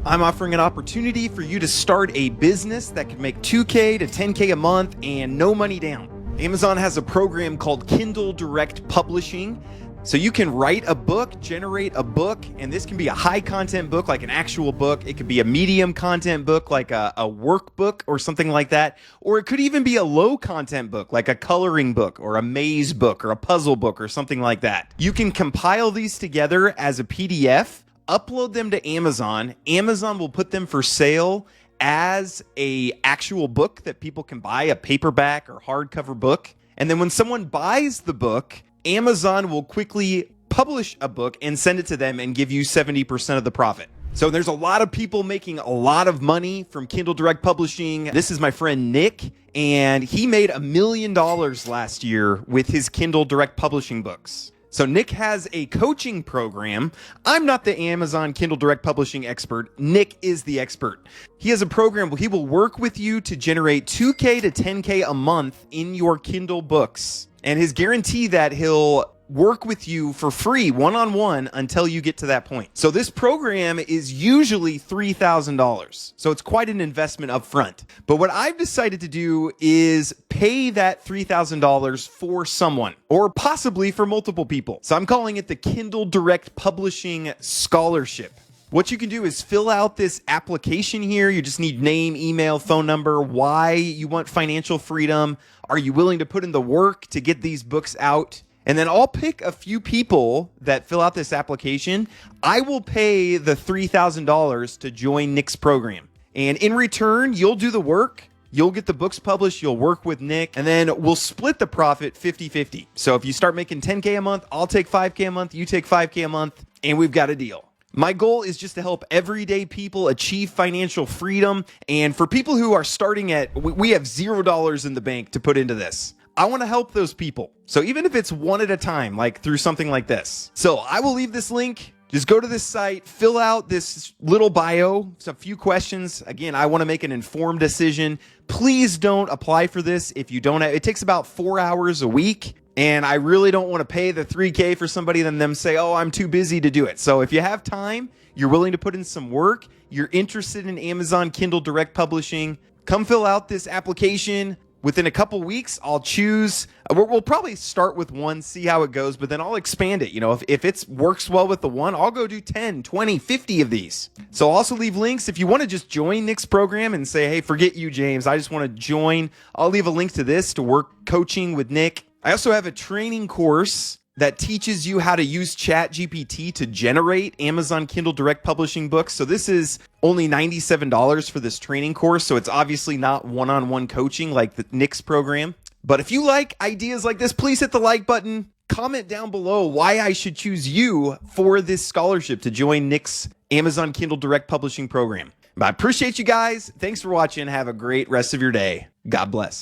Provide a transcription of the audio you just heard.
I'm offering an opportunity for you to start a business that could make $2K to $10K a month and no money down. Amazon has a program called Kindle Direct Publishing. So you can write a book, generate a book, and this can be a high content book like an actual book. It could be a medium content book like a workbook or something like that. Or it could even be a low content book like a coloring book or a maze book or a puzzle book or something like that. You can compile these together as a PDF, upload them to Amazon. Amazon will put them for sale as a actual book that people can buy, a paperback or hardcover book. And then when someone buys the book, Amazon will quickly publish a book and send it to them and give you 70% of the profit. So there's a lot of people making a lot of money from Kindle Direct Publishing. This is my friend Nick, and he made $1 million last year with his Kindle Direct Publishing books. So Nick has a coaching program. I'm not the Amazon Kindle Direct Publishing expert. Nick is the expert. He has a program where he will work with you to generate $2K to $10K a month in your Kindle books. And his guarantee that he'll work with you for free one-on-one until you get to that point. So this program is usually $3,000. So it's quite an investment up front. But what I've decided to do is pay that $3,000 for someone or possibly for multiple people. So I'm calling it the Kindle Direct Publishing Scholarship. What you can do is fill out this application here. You just need name, email, phone number, why you want financial freedom. Are you willing to put in the work to get these books out? And then I'll pick a few people that fill out this application. I will pay the $3,000 to join Nick's program. And in return, you'll do the work. You'll get the books published. You'll work with Nick. And then we'll split the profit 50-50. So if you start making $10K a month, I'll take $5K a month. You take $5K a month. And we've got a deal. My goal is just to help everyday people achieve financial freedom. And for people who are starting we have $0 in the bank to put into this. I want to help those people. So even if it's one at a time, like through something like this. So I will leave this link. Just go to this site, fill out this little bio. It's a few questions. Again, I want to make an informed decision. Please don't apply for this if you don't have, it takes about 4 hours a week. And I really don't want to pay the $3K for somebody and them say, oh, I'm too busy to do it. So if you have time, you're willing to put in some work, you're interested in Amazon Kindle Direct Publishing, come fill out this application. Within a couple weeks, I'll choose. We'll probably start with one, see how it goes, but then I'll expand it. You know, if it works well with the one, I'll go do 10, 20, 50 of these. So I'll also leave links. If you want to just join Nick's program and say, hey, forget you, James, I just want to join, I'll leave a link to this to work coaching with Nick. I also have a training course that teaches you how to use ChatGPT to generate Amazon Kindle Direct Publishing books. So this is only $97 for this training course. So it's obviously not one-on-one coaching like the Nick's program. But if you like ideas like this, please hit the like button. Comment down below why I should choose you for this scholarship to join Nick's Amazon Kindle Direct Publishing program. But I appreciate you guys. Thanks for watching. Have a great rest of your day. God bless.